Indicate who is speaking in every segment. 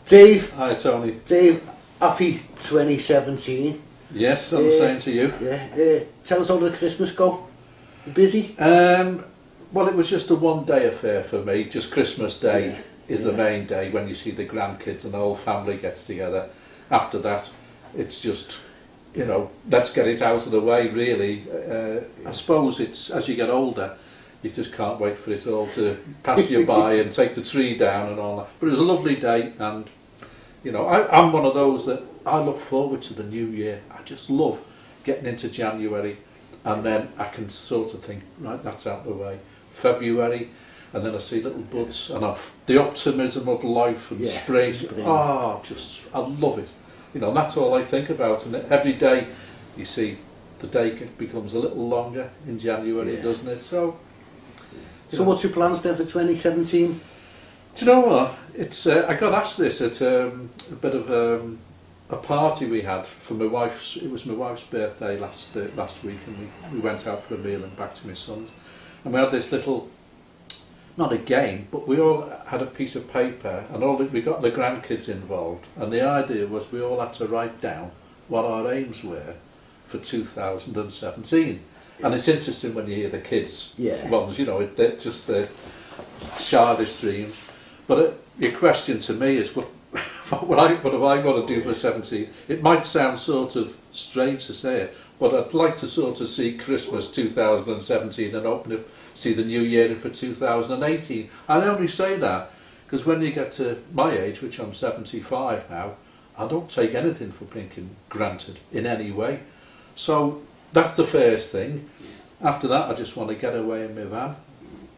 Speaker 1: Dave.
Speaker 2: Hi, Tony.
Speaker 1: Dave, happy 2017.
Speaker 2: Yes, I'm the same to you.
Speaker 1: Yeah. Tell us how did Christmas go? You busy?
Speaker 2: Well, it was just a one-day affair for me. Just Christmas Day is the main day when you see the grandkids and the whole family gets together. After that, it's just, you know, let's get it out of the way, really. I suppose it's, as you get older, you just can't wait for it all to pass you by and take the tree down and all that. But it was a lovely day, and, you know, I'm one of those that I look forward to the new year. I just love getting into January, and then I can sort of think, right, that's out of the way. February, and then I see little buds, and the optimism of life and spring. I love it. You know, that's all I think about. And every day, you see, the day becomes a little longer in January, doesn't it? So
Speaker 1: what's your plans then for 2017?
Speaker 2: Do you know what? It's I got asked this at a bit of a party we had for my wife's. It was my wife's birthday last week, and we went out for a meal and back to my son's, and we had this little, not a game, but we all had a piece of paper, and we got the grandkids involved, and the idea was we all had to write down what our aims were for 2017. And it's interesting when you hear the kids ones, you know, they're just the childish dreams. But your question to me is, what have I got to do for 17? It might sound sort of strange to say it, but I'd like to sort of see Christmas 2017 and see the new year for 2018. I only say that because when you get to my age, which I'm 75 now, I don't take anything for being granted in any way. So that's the first thing. After that, I just want to get away in my van.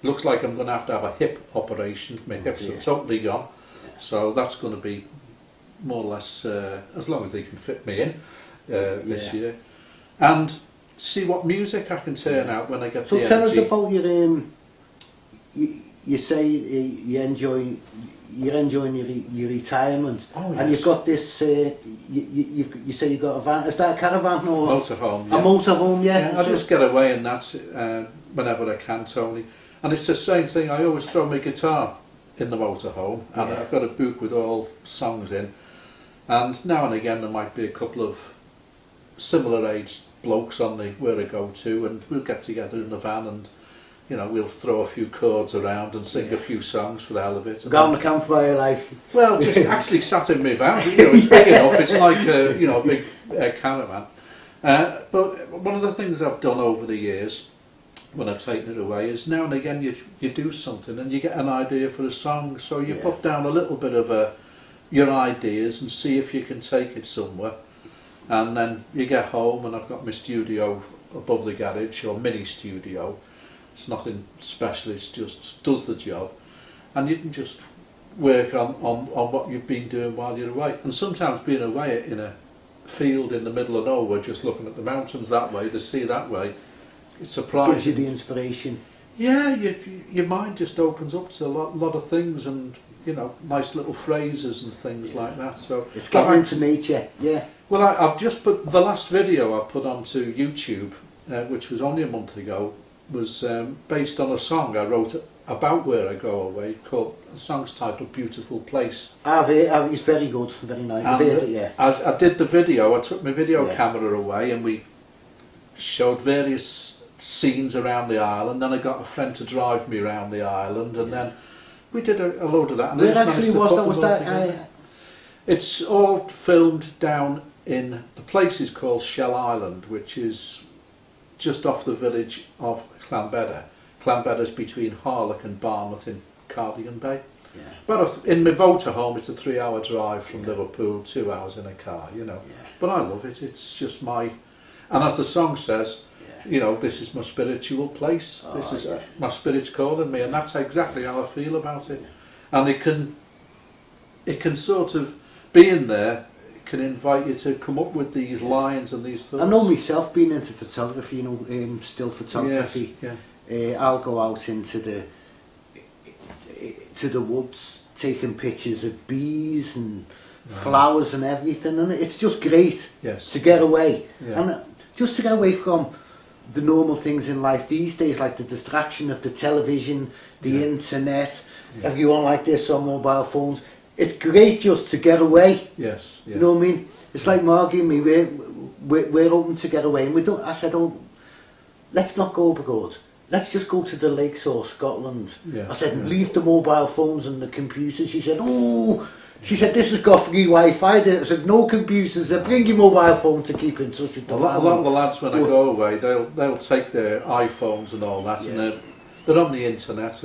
Speaker 2: Looks like I'm going to have a hip operation. My hips are totally gone. So that's going to be more or less as long as they can fit me in this year. And see what music I can turn out when I get the energy. So
Speaker 1: tell us about your, you say you're enjoying your retirement, and you've got this. You say you've got a van. Is that a caravan or
Speaker 2: motorhome?
Speaker 1: A motorhome,
Speaker 2: I just get away in that whenever I can, Tony. And it's the same thing. I always throw my guitar in the motorhome, and I've got a book with all songs in. And now and again there might be a couple of similar aged blokes on where I go to, and we'll get together in the van and, you know, we'll throw a few chords around and sing a few songs for the hell of it.
Speaker 1: Go on the campfire, like.
Speaker 2: Well, just actually sat in my van. You know, it's big enough. It's like a big caravan. But one of the things I've done over the years, when I've taken it away, is now and again you do something and you get an idea for a song. So you put down a little bit of your ideas and see if you can take it somewhere. And then you get home, and I've got my studio above the garage, or mini studio. It's nothing special, it just does the job, and you can just work on what you've been doing while you're away. And sometimes being away in a field in the middle of nowhere, just looking at the mountains that way, the sea that way, it's surprising.
Speaker 1: Gives you the inspiration.
Speaker 2: Yeah, your mind just opens up to a lot of things, and, you know, nice little phrases and things like that. So
Speaker 1: it's getting into nature,
Speaker 2: Well, I've just put the last video I put onto YouTube, which was only a month ago, was based on a song I wrote about where I go away, called, the song's titled Beautiful Place.
Speaker 1: It's very good, very nice.
Speaker 2: I did the video, I took my video camera away, and we showed various scenes around the island, then I got a friend to drive me around the island, and then we did a load of that. And
Speaker 1: where actually was that?
Speaker 2: It's all filmed down in, the place is called Shell Island, which is just off the village of Llanbedr. Llanbedr's between Harlech and Barmouth in Cardigan Bay. But in my motorhome, it's a 3-hour drive from Liverpool, 2 hours in a car, you know. But I love it. It's just and as the song says, you know, this is my spiritual place. This is my spirit's calling me, and that's exactly how I feel about it. And it can sort of, being there, can invite you to come up with these lines and these thoughts.
Speaker 1: I know myself, being into photography, you know, still photography. I'll go out into the woods, taking pictures of bees and flowers and everything, and it's just great to get away, and just to get away from the normal things in life these days, like the distraction of the television, the internet, everyone like this on mobile phones. it's great just to get away.
Speaker 2: Yes. Yeah.
Speaker 1: You know what I mean? It's like Margie and me, we're open to get away, and we don't. I said, oh, let's not go abroad. Let's just go to the lakes or Scotland.
Speaker 2: Yeah.
Speaker 1: I said, leave the mobile phones and the computers. She said, oh, this has got free Wi-Fi. I said, no computers. Bring your mobile phone to keep in touch with the family.
Speaker 2: A lot of the lads, when I go away, they'll take their iPhones and all that, and they're on the internet.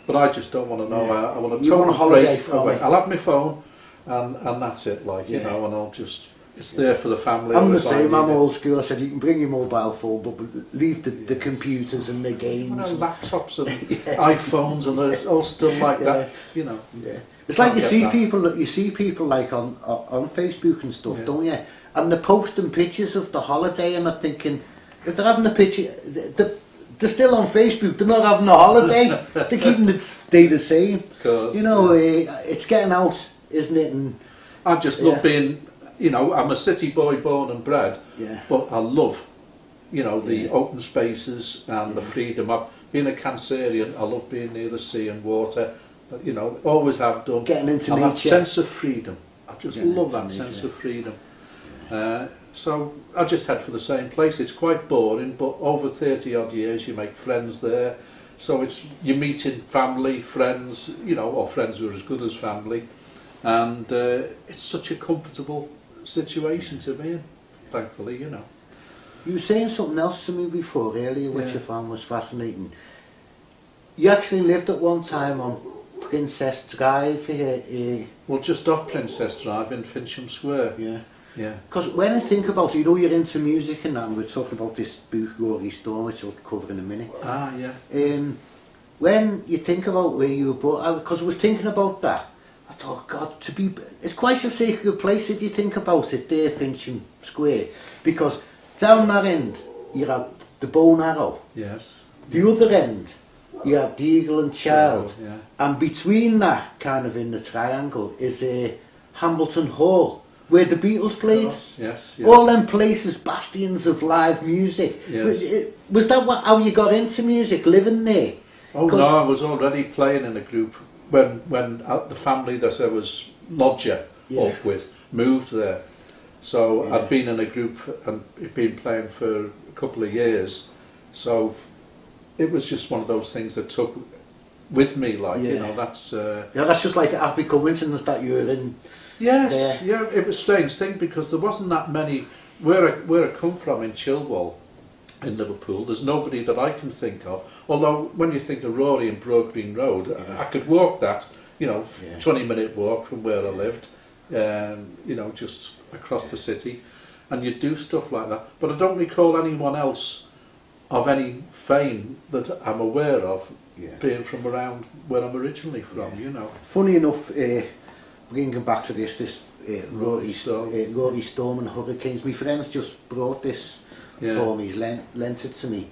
Speaker 2: But I just don't want to know. I want to
Speaker 1: want a holiday from it.
Speaker 2: I'll have my phone, and that's it. You know, and I'll just. It's there for the family.
Speaker 1: I'm the same. I'm old school. I said you can bring your mobile phone, but leave the computers and the games.
Speaker 2: You know, laptops and iPhones, and it's all still like that. You know.
Speaker 1: Yeah. It's like you see people like on Facebook and stuff, don't you? And they're posting pictures of the holiday, and I'm thinking, if they're having a picture, they're still on Facebook. They're not having a holiday. They're keeping it stay the same. You know, it's getting out, isn't it? And
Speaker 2: I just love being. You know, I'm a city boy born and bred, but I love, you know, the open spaces and the freedom. Being a Cancerian, I love being near the sea and water. But, you know, always have done.
Speaker 1: Getting into
Speaker 2: and
Speaker 1: nature.
Speaker 2: that sense of freedom. I just love that sense of freedom. So I just head for the same place. It's quite boring, but over 30 odd years you make friends there. So you're meeting family, friends, you know, or friends who are as good as family. And it's such a comfortable situation to be in, thankfully, you know.
Speaker 1: You were saying something else to me before earlier, which I found was fascinating. You actually lived at one time on Princess Drive here.
Speaker 2: Well, just off Princess Drive in Fincham Square. Yeah. Because
Speaker 1: when I think about it, you know, you're into music and that, and we're talking about this book, Rory Storm, which I'll cover in a minute. When you think about where you were born, because I was thinking about that, I thought, God, it's quite a sacred place if you think about it there, Fincham Square, because down that end you have the bow and arrow.
Speaker 2: Yes.
Speaker 1: The other end you have the eagle and child, and between that, kind of in the triangle, is Hambleton Hall, where the Beatles played.
Speaker 2: Yes.
Speaker 1: All them places, bastions of live music.
Speaker 2: Yes.
Speaker 1: Was that how you got into music, living there?
Speaker 2: Oh no, I was already playing in a group when the family that I was lodger up with moved there. So I'd been in a group and been playing for a couple of years. So it was just one of those things that took with me, you know, that's...
Speaker 1: that's just like a happy coincidence that you were in.
Speaker 2: Yes, it was a strange thing because there wasn't that many... Where I come from in Chilwell, in Liverpool, there's nobody that I can think of. Although when you think of Rory and Broad Green Road, I could walk that, you know, 20-minute walk from where I lived, you know, just across the city, and you'd do stuff like that. But I don't recall anyone else of any fame that I'm aware of being from around where I'm originally from, you know.
Speaker 1: Funny enough, bringing back to this Rory Storm and Hurricanes, my friends just brought this for me. He's lent it to me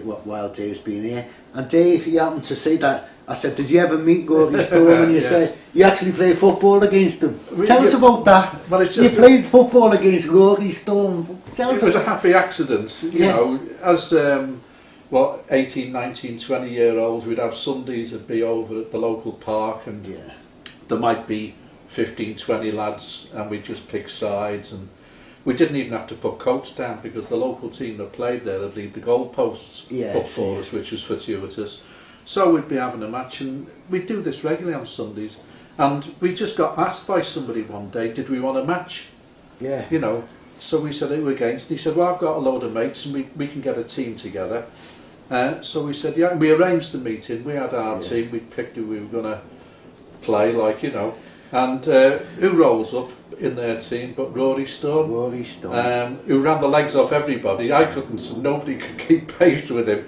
Speaker 1: while Dave's been here. And Dave, he happened to say that. I said, did you ever meet Rory Storm? And you said, you actually played football against him. Tell us about that.
Speaker 2: Well, it's
Speaker 1: you played football against Rory Storm.
Speaker 2: It was a happy accident, you know. As 18, 19, 20-year-olds, we'd have Sundays that'd be over at the local park, and there might be 15, 20 lads, and we'd just pick sides, and we didn't even have to put coats down because the local team that played there would leave the goalposts up for us, which was fortuitous. So we'd be having a match, and we'd do this regularly on Sundays, and we just got asked by somebody one day, did we want a match? You know, so we said, who against? And he said, well, I've got a load of mates and we can get a team together. So we said, and we arranged the meeting. We had our team, we picked who we were going to play, you know. And who rolls up in their team but Rory Storm? Who ran the legs off everybody. Nobody could keep pace with him.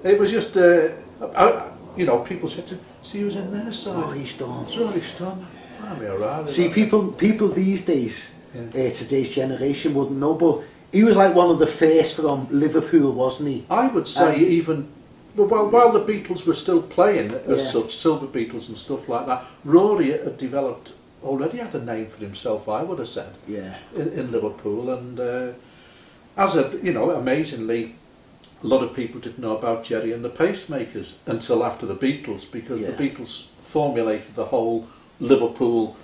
Speaker 2: It was just, you know, people said, see who's in their side?
Speaker 1: Rory Storm.
Speaker 2: It's Rory Storm. I'm alright.
Speaker 1: See, people these days, today's generation wouldn't know, but he was like one of the first from Liverpool, wasn't he?
Speaker 2: I would say even while the Beatles were still playing as such, Silver Beatles and stuff like that, Rory had already had a name for himself, I would have said, in Liverpool. And you know, amazingly, a lot of people didn't know about Gerry and the Pacemakers until after the Beatles, because the Beatles formulated the whole Liverpool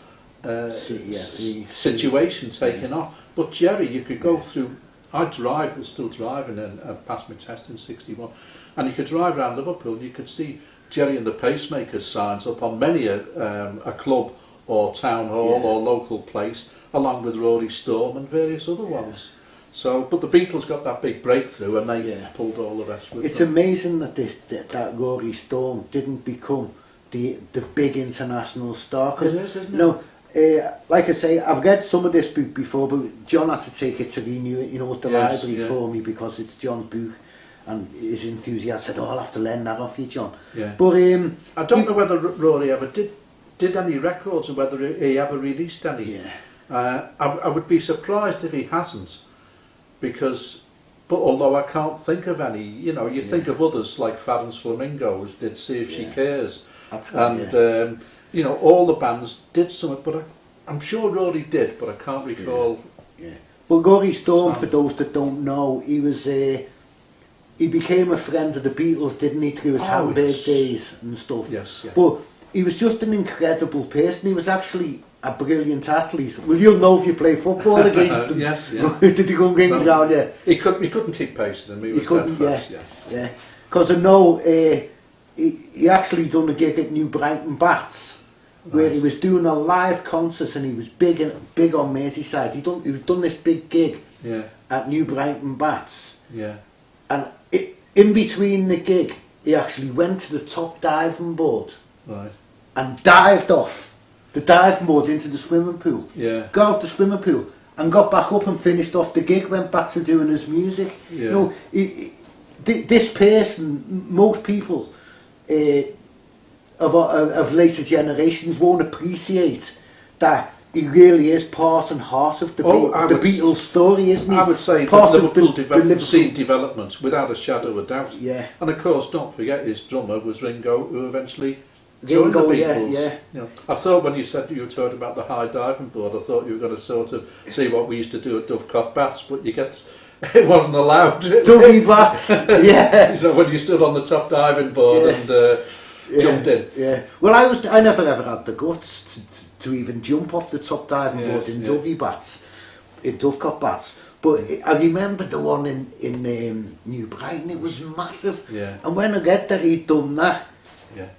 Speaker 2: situation taking off. But Gerry, you could go through. Was still driving and passed my test in '61, and you could drive around Liverpool and you could see Gerry and the Pacemakers signs up on many a club or town hall or local place, along with Rory Storm and various other ones. So, but the Beatles got that big breakthrough and they pulled all the rest with them.
Speaker 1: It's amazing that Rory Storm didn't become the big international star.
Speaker 2: It is, isn't it?
Speaker 1: You know, like I say, I've read some of this book before, but John had to take it to renew it, at the library for me, because it's John's book, and his enthusiast said, I'll have to lend that off you, John.
Speaker 2: Yeah.
Speaker 1: But
Speaker 2: I don't know whether Rory ever did any records, or whether he ever released any. Yeah. I would be surprised if he hasn't, because, but although I can't think of any, you think of others like Farron's Flamingos did See If She Cares, and all the bands did something, but I'm sure Rory did, but I can't recall.
Speaker 1: Yeah. But Rory Storm, for those that don't know, he became a friend of the Beatles, didn't he, through his Hamburg days and stuff.
Speaker 2: Yes. Yeah.
Speaker 1: But he was just an incredible person. He was actually a brilliant athlete. Well, you'll know if you play football against him.
Speaker 2: Yes, yeah.
Speaker 1: Did he go rings round you?
Speaker 2: He couldn't keep pace with him. He couldn't,
Speaker 1: yeah. Because I know he actually done a gig at New Brighton Bats, where he was doing a live concert, and he was big on Merseyside. He was done this big gig at New Brighton Bats.
Speaker 2: Yeah.
Speaker 1: And in between the gig, he actually went to the top diving board and dived off the diving board into the swimming pool.
Speaker 2: Yeah.
Speaker 1: Got out the swimming pool and got back up and finished off the gig, went back to doing his music. Yeah. This person, most people of later generations won't appreciate that he really is part and heart of the Beatles story, isn't he?
Speaker 2: I would say
Speaker 1: part
Speaker 2: the Liverpool scene development, without a shadow of a doubt.
Speaker 1: Yeah.
Speaker 2: And of course, don't forget, his drummer was Ringo, who eventually joined the Beatles.
Speaker 1: Yeah.
Speaker 2: I thought when you said you were talking about the high diving board, I thought you were going to sort of see what we used to do at Dovecot Baths, but it wasn't allowed.
Speaker 1: Dovey Baths, yeah.
Speaker 2: When you stood on the top diving board and jumped in.
Speaker 1: Yeah. Well, I never ever had the guts to even jump off the top diving board in Dovey Baths, in Dovecot Baths. But I remember the one in New Brighton. It was massive.
Speaker 2: Yeah.
Speaker 1: And when I read that he'd done that,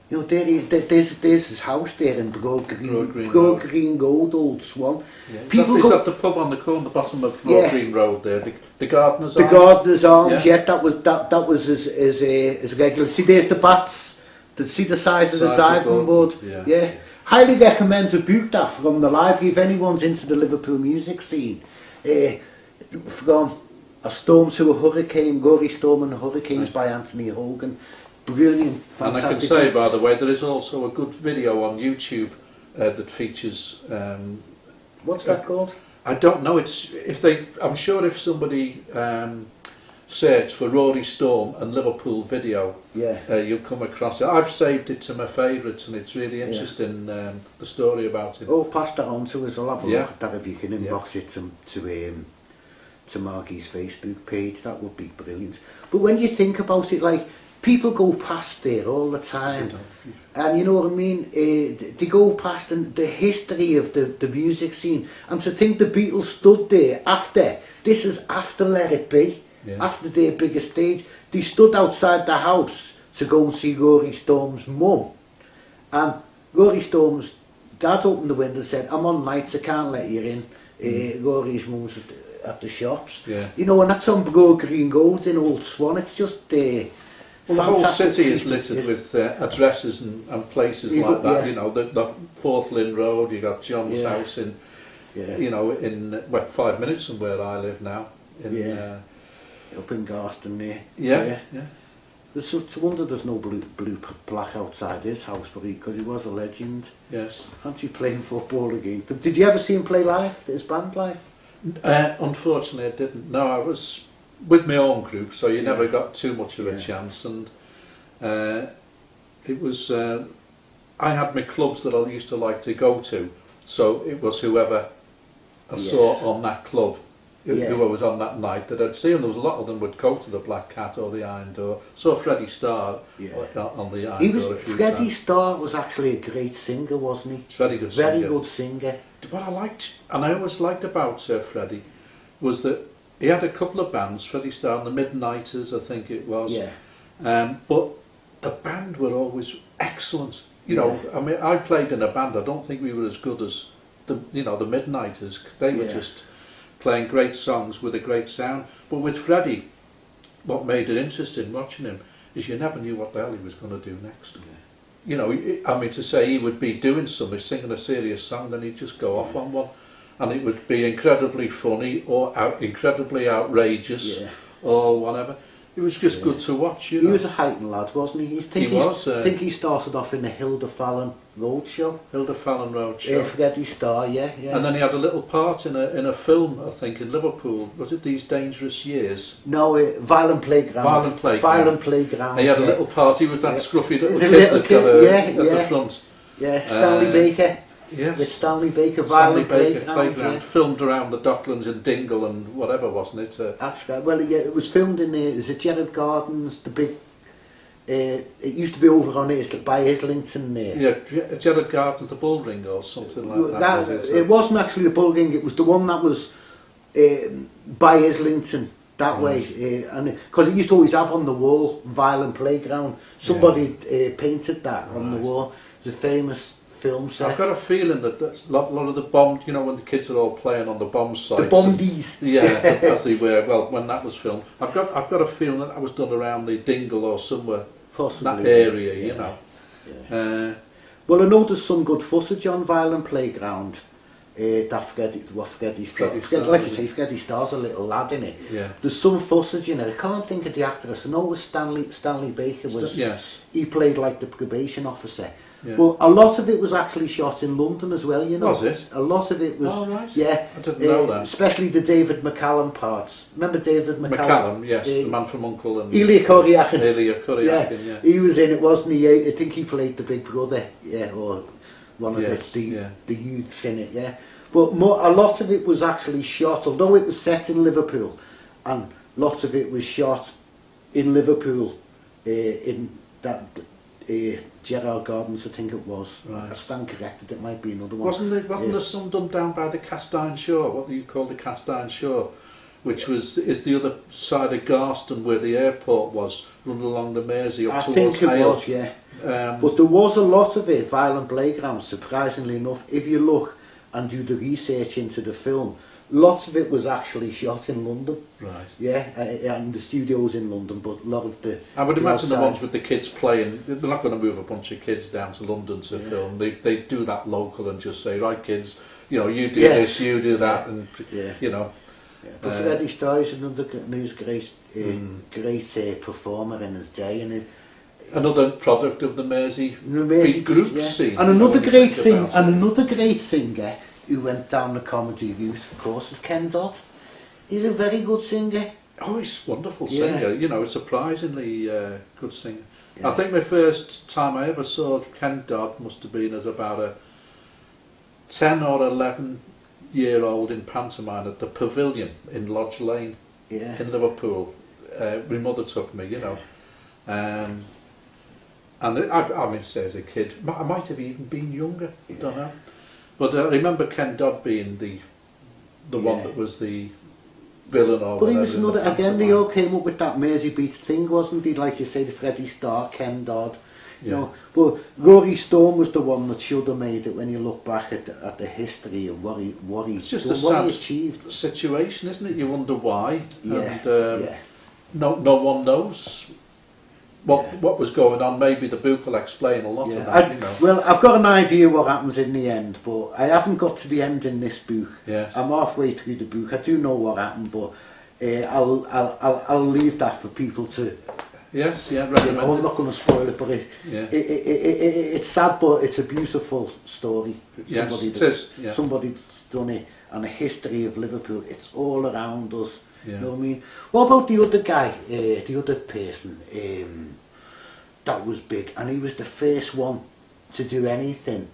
Speaker 1: there's his house there in Broad Green Road, Old Swan.
Speaker 2: Yeah. Is that the pub on the corner, the bottom of Broad Green Road there, the Gardener's Arms?
Speaker 1: The Gardener's Arms, that was his regular. See, there's the bats. See the size of the diving board. Yeah. Highly recommend to book that from the library if anyone's into the Liverpool music scene. From A Storm to a Hurricane, Rory Storm and the Hurricanes by Anthony Hogan. Brilliant, fantastic.
Speaker 2: And I can say, by the way, there is also a good video on YouTube that features.
Speaker 1: What's that called?
Speaker 2: I don't know. I'm sure if somebody search for Rory Storm and Liverpool video, you'll come across it. I've saved it to my favourites, and it's really interesting, the story about it.
Speaker 1: Oh, pass that on to us. I'll have a look at that if you can inbox it to Margie's Facebook page. That would be brilliant. But when you think about it, like, people go past there all the time, and you know what I mean, they go past the history of the music scene, and to think the Beatles stood there after Let It Be. After their biggest stage, they stood outside the house to go and see Rory Storm's mum, and Rory Storm's dad opened the window and said, I'm on nights, I can't let you in. Rory's mum's at the shops, and that's on Broad Green Road in Old Swan. It's just
Speaker 2: the whole city is littered with addresses and places like that. The Fourth Lynn Road, you got John's house in 5 minutes from where I live now.
Speaker 1: Up in Garston there.
Speaker 2: Yeah.
Speaker 1: It's a wonder there's no blue plaque outside his house, because he was a legend.
Speaker 2: Yes.
Speaker 1: Fancy playing football against him. Did you ever see him play live, his band live?
Speaker 2: Unfortunately I didn't. No, I was with my own group, so you never got too much of a chance, and it was I had my clubs that I used to like to go to, so it was whoever I saw on that club, who I was on that night, that I'd see them. There was a lot of them would go to the Black Cat or the Iron Door. Saw Freddy Starr on the Iron Door.
Speaker 1: Freddy Starr was actually a great singer, wasn't he?
Speaker 2: Very good
Speaker 1: Very
Speaker 2: singer.
Speaker 1: good singer.
Speaker 2: What I liked, and I always liked about Freddy, was that he had a couple of bands, Freddy Starr and the Midnighters, I think it was.
Speaker 1: Yeah.
Speaker 2: But the band were always excellent. You know, I mean, I played in a band. I don't think we were as good as the Midnighters. They were just playing great songs with a great sound. But with Freddy, what made it interesting watching him is you never knew what the hell he was going to do next. Yeah. You know, I mean, to say he would be doing something, singing a serious song, then he'd just go off on one, and it would be incredibly funny or incredibly outrageous or whatever. It was just good to watch. You know?
Speaker 1: He was a heightened lad, wasn't he? I think he started off in the Hilda Fallon Roadshow.
Speaker 2: Hilda Fallon Roadshow.
Speaker 1: Freddy Starr, yeah.
Speaker 2: And then he had a little part in a film, I think, in Liverpool. Was it These Dangerous Years?
Speaker 1: No, Violent Playground. Violent Playground.
Speaker 2: And he had a little part. He was that scruffy little kid that got at the front.
Speaker 1: Yeah, Stanley Baker.
Speaker 2: Yes.
Speaker 1: With Stanley Baker, Violent Playground.
Speaker 2: Filmed around the Docklands in Dingle and whatever, wasn't it?
Speaker 1: That's right. Well, yeah, it was filmed in is it Gerard Gardens, the big... it used to be over on by Islington there.
Speaker 2: Yeah, Gerard Gardens, the Bull Ring or something like that.
Speaker 1: It wasn't actually the Bull Ring, it was the one that was by Islington, that way. And because it used to always have on the wall, Violent Playground. Somebody painted that on the wall. It was a famous film set.
Speaker 2: I've got a feeling that a lot of the bomb, you know, when the kids are all playing on the bomb sites.
Speaker 1: The bombies.
Speaker 2: Yeah, as they were. Well, when that was filmed, I've got a feeling that was done around the Dingle or somewhere, possibly that area, you know. Yeah. Well,
Speaker 1: I know there's some good footage on Violent Playground. That Freddy Starr, like you say, Freddy Starr's a little lad in it.
Speaker 2: Yeah.
Speaker 1: There's some footage in it. I can't think of the actress. I know it was Stanley Baker. He played like the probation officer. Yeah. Well, a lot of it was actually shot in London as well, you know.
Speaker 2: Was it?
Speaker 1: A lot of it was.
Speaker 2: Oh, right.
Speaker 1: Yeah.
Speaker 2: I didn't know that.
Speaker 1: Especially the David McCallum parts. Remember David McCallum?
Speaker 2: McCallum, yes, the man from Uncle and...
Speaker 1: Elia Corriakin.
Speaker 2: Yeah.
Speaker 1: He was in it, wasn't he? I think he played the big brother, or one of the youths in it, yeah. But a lot of it was actually shot, although it was set in Liverpool, and lots of it was shot in Liverpool, in that... Gerard Gardens, I think it was. Right. I stand corrected, it might be another one.
Speaker 2: Wasn't there some done down by the Cast Iron Shore? What do you call the Cast Iron Shore? Which is the other side of Garston where the airport was, running along the Mersey up towards Hale.
Speaker 1: I think it was, yeah. But there was a lot of it, Violent Playground, surprisingly enough. If you look and do the research into the film, lots of it was actually shot in London.
Speaker 2: Right.
Speaker 1: Yeah, and the studios in London, but a lot of the...
Speaker 2: I would imagine the ones with the kids playing, they're not going to move a bunch of kids down to London to film. They do that local and just say, right kids, you know, you do this, you do that, and you know.
Speaker 1: Yeah. But Freddy Starr is another great performer in his day, and
Speaker 2: another product of the Mersey big group scene.
Speaker 1: And another great singer who went down the comedy route, of course, is Ken Dodd. He's a very good singer.
Speaker 2: Oh, he's a wonderful singer. You know, surprisingly good singer. Yeah. I think my first time I ever saw Ken Dodd must have been as about a 10 or 11-year-old in pantomime at the Pavilion in Lodge Lane in Liverpool. My mother took me, you know. And I mean, say as a kid, I might have even been younger, I don't know. But I remember Ken Dodd being the one that was the villain or
Speaker 1: But he was another, again, they all came up with that Mersey Beats thing, wasn't he? Like you say, the Freddy Starr, Ken Dodd. You know, but Rory Stone was the one that should have made it when you look back at the history of what he
Speaker 2: it's just a sad achieved situation, isn't it? You wonder why. And no one knows what was going on. Maybe the book will explain a lot of that, you know. Well,
Speaker 1: I've got an idea what happens in the end, but I haven't got to the end in this book.
Speaker 2: Yes.
Speaker 1: I'm halfway through the book. I do know what happened, but I'll leave that for people to...
Speaker 2: Yes, yeah,
Speaker 1: I'm not going to spoil it, but it's sad, but it's a beautiful story. Somebody's done it, and a history of Liverpool. It's all around us. You know what I mean? What about the other guy, the other person that was big, and he was the first one to do anything,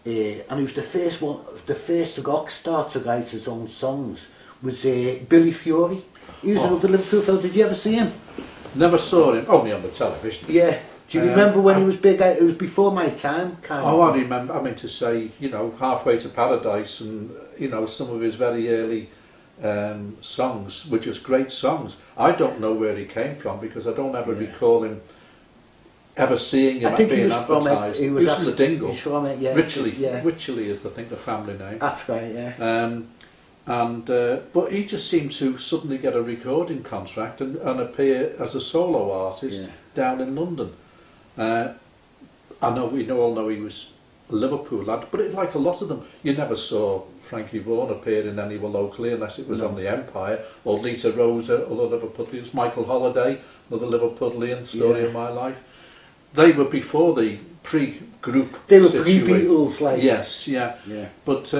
Speaker 1: and he was the first rock star to write his own songs, was Billy Fury. He was another Liverpool fella. Did you ever see him?
Speaker 2: Never saw him, only on the television.
Speaker 1: Yeah. Do you remember when he was big? It was before my time, kind of.
Speaker 2: I remember. I mean, to say, Halfway to Paradise, and some of his very early songs were just great songs. I don't know where he came from because I don't ever recall him ever seeing him being advertised. He was from the Dingle.
Speaker 1: He's from it, yeah.
Speaker 2: Wycherley is, I think, the family name.
Speaker 1: That's right, yeah.
Speaker 2: But he just seemed to suddenly get a recording contract and appear as a solo artist down in London. I know we all know he was a Liverpool lad, but like a lot of them, you never saw Frankie Vaughan appearing anywhere locally unless it was on the Empire, or Lita Rosa, other Liverpudlians, Michael Holiday, another Liverpudlian, Story of My Life. They were before the pre-group.
Speaker 1: They were pre-Beatles, like.
Speaker 2: Yes, yeah. But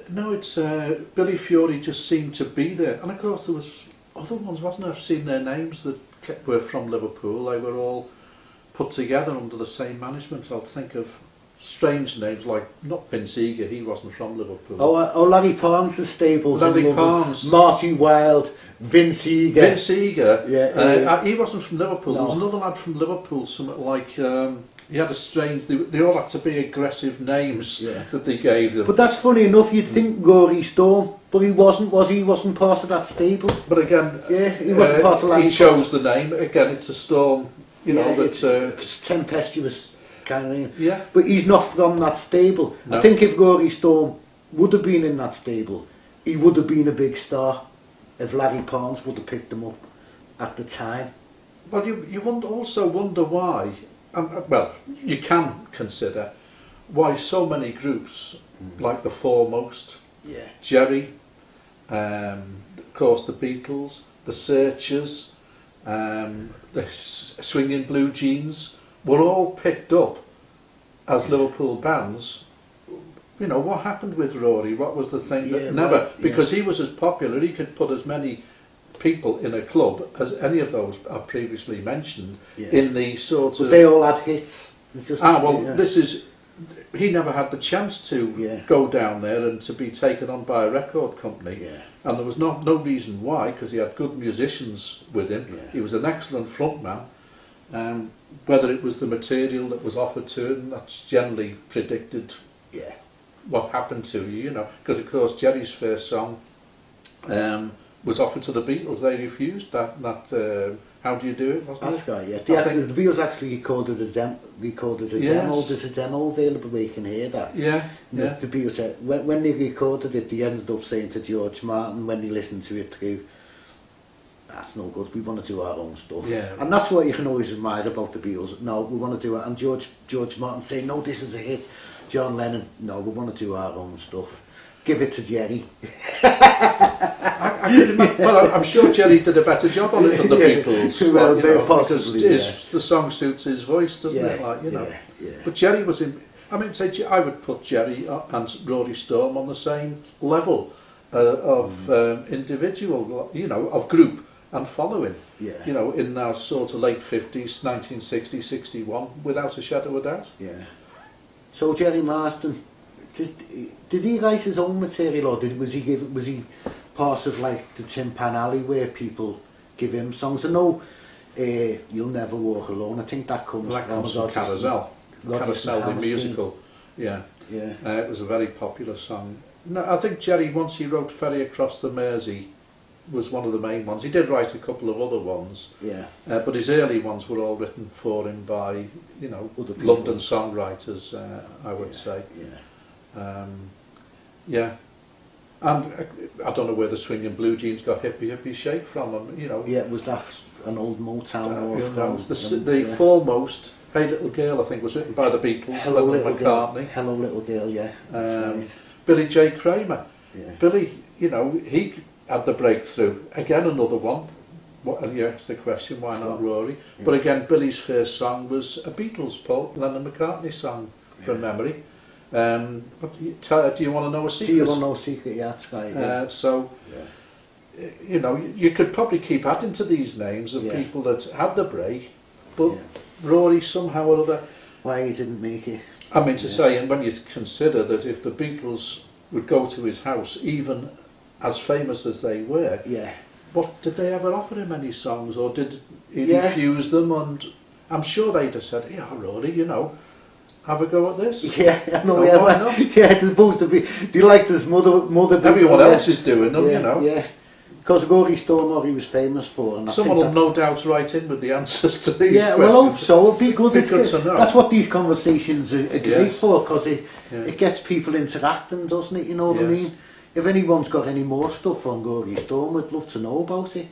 Speaker 2: no, it's Billy Fury just seemed to be there, and of course there was other ones, wasn't there? I've seen their names that were from Liverpool. They were all put together under the same management. I'll think of strange names like, not Vince Eager, he wasn't from Liverpool.
Speaker 1: Larry Palms' stables.
Speaker 2: Larry Palms,
Speaker 1: Marty Wilde, Vince Eager.
Speaker 2: Vince Eager. He wasn't from Liverpool. No. There was another lad from Liverpool, something like. He had a strange. They all had to be aggressive names that they gave them.
Speaker 1: But that's funny enough. You'd think Rory Storm, but he wasn't. Was he? Wasn't part of that stable.
Speaker 2: But again,
Speaker 1: he wasn't part of that.
Speaker 2: He chose the name. Again, it's a storm.
Speaker 1: It's tempestuous kind of thing.
Speaker 2: Yeah.
Speaker 1: But he's not from that stable. No. I think if Rory Storm would have been in that stable, he would have been a big star. If Larry Palms would have picked him up at the time.
Speaker 2: Well, you also wonder why. Well, you can consider why so many groups, like the Foremost, Gerry, of course the Beatles, the Searchers, the Swinging Blue Jeans, were all picked up as Liverpool bands. What happened with Rory? What was the thing that never? Because he was as popular, he could put as many people in a club as any of those I've previously mentioned in the sort of.
Speaker 1: But they all had hits.
Speaker 2: This is. He never had the chance to go down there and to be taken on by a record company, and there was no reason why, because he had good musicians with him. He was an excellent frontman. Whether it was the material that was offered to him, that's generally predicted. What happened to you, because of course Gerry's first song was offered to the Beatles. They refused that. How do you do it? Wasn't
Speaker 1: That's right. Yeah. The Beatles actually recorded a demo. There's a demo available where you can hear that. The Beatles said when they recorded it, they ended up saying to George Martin when they listened to it through, "That's no good. We want to do our own stuff." And that's what you can always admire about the Beatles. No, we want to do it. And George Martin saying, "No, this is a hit." John Lennon, "No, we want to do our own stuff. Give it to Gerry."
Speaker 2: I'm sure Gerry did a better job on it than the Beatles.
Speaker 1: Well, possibly,
Speaker 2: because the song suits his voice, doesn't it? But Gerry was in. I would put Gerry and Rory Storm on the same level of individual, of group and following. In our sort of late 50s, 1960, 61, without a shadow of doubt.
Speaker 1: So Gerry Marsden, did he write his own material, or was he part of like the Tin Pan Alley where people give him songs? I know You'll Never Walk Alone. I think that comes
Speaker 2: from Carousel, the musical. It was a very popular song. No, I think Gerry, once he wrote Ferry Across the Mersey, was one of the main ones. He did write a couple of other ones, but his early ones were all written for him by London songwriters, I would say. And I don't know where the Swinging Blue Jeans got Hippie Hippie Shake from.
Speaker 1: Was that an old Motown
Speaker 2: the Foremost, Hey Little Girl, I think, was written by the Beatles.
Speaker 1: Hello Little
Speaker 2: McCartney.
Speaker 1: Girl. Hello Little Girl,
Speaker 2: right. Billy J. Kramer. Billy, he had the breakthrough. Again, another one. And you asked the question, why not Rory? But again, Billy's first song was a Beatles, Paul Lennon McCartney song, from memory. But do you want to know a secret?
Speaker 1: Do you want to know a secret? Yeah, that's right.
Speaker 2: You could probably keep adding to these names of people that had the break, but Rory somehow or other.
Speaker 1: Why he didn't make it?
Speaker 2: I mean to say, and when you consider that if the Beatles would go to his house, even as famous as they were.
Speaker 1: Yeah.
Speaker 2: But did they ever offer him any songs, or did he refuse them? And I'm sure they'd have said, "Yeah, Rory, you know, have a go at this."
Speaker 1: Yeah, I know.
Speaker 2: You know, why not?
Speaker 1: Yeah, they're supposed to be. They liked his mother.
Speaker 2: Everyone else is doing them,
Speaker 1: yeah,
Speaker 2: you know.
Speaker 1: Yeah. Because Rory Stormore he was famous for. And
Speaker 2: someone will no doubt write in with the answers to these questions.
Speaker 1: Well, I hope so. It'd be good.
Speaker 2: It'd be good to know.
Speaker 1: That's what these conversations are great for, because it gets people interacting, doesn't it? You know what I mean? If anyone's got any more stuff on Rory Stormore, I'd love to know about it.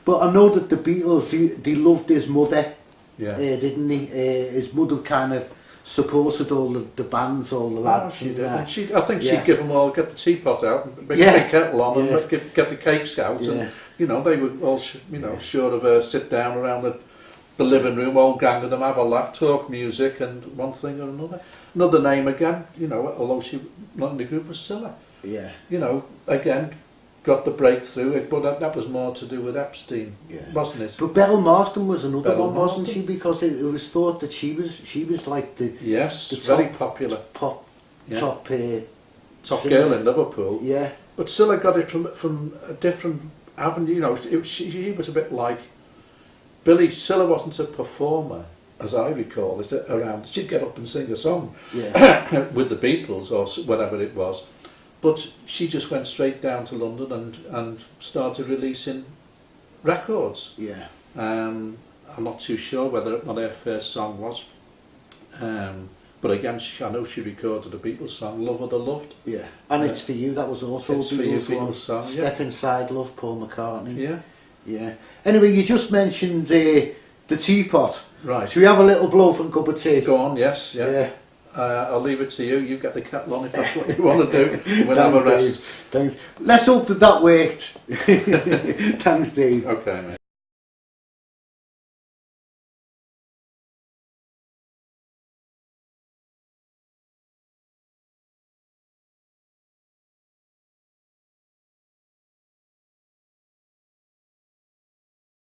Speaker 1: But I know that the Beatles, they loved his mother, didn't they? His mother kind of supported all the bands, all the lads.
Speaker 2: She did. And I think she'd give them all, get the teapot out, and get the kettle on, and get the cakes out, and you know, they would all, sure of sit down around the living room, all gang of them, have a laugh, talk music, and one thing or another. Another name again, you know, although she not in the group, was Cilla.
Speaker 1: Yeah.
Speaker 2: You know, again, got the breakthrough, but that was more to do with Epstein, wasn't it?
Speaker 1: But Beryl Marsden was another
Speaker 2: Beryl
Speaker 1: one, wasn't she? Because it was thought that she was like the
Speaker 2: very popular
Speaker 1: top
Speaker 2: girl in Liverpool.
Speaker 1: Yeah.
Speaker 2: But Cilla got it from a different avenue. You know, she was a bit like Billy. Cilla wasn't a performer, as I recall. She'd get up and sing a song with the Beatles or whatever it was. But she just went straight down to London and started releasing records.
Speaker 1: Yeah.
Speaker 2: I'm not too sure what her first song was. But again, I know she recorded a Beatles song, Love of the Loved.
Speaker 1: Yeah. And It's For You, that was also a
Speaker 2: Beatles song.
Speaker 1: Step Inside Love, Paul McCartney.
Speaker 2: Yeah.
Speaker 1: Yeah. Anyway, you just mentioned the teapot.
Speaker 2: Right.
Speaker 1: Should we have a little blow from a cup of tea?
Speaker 2: Go on, yes. Yeah. I'll leave it to you. You get the kettle on if that's what you want to do. We'll have a rest.
Speaker 1: Thanks. Let's hope that worked. Thanks, Dave.
Speaker 2: Okay, mate.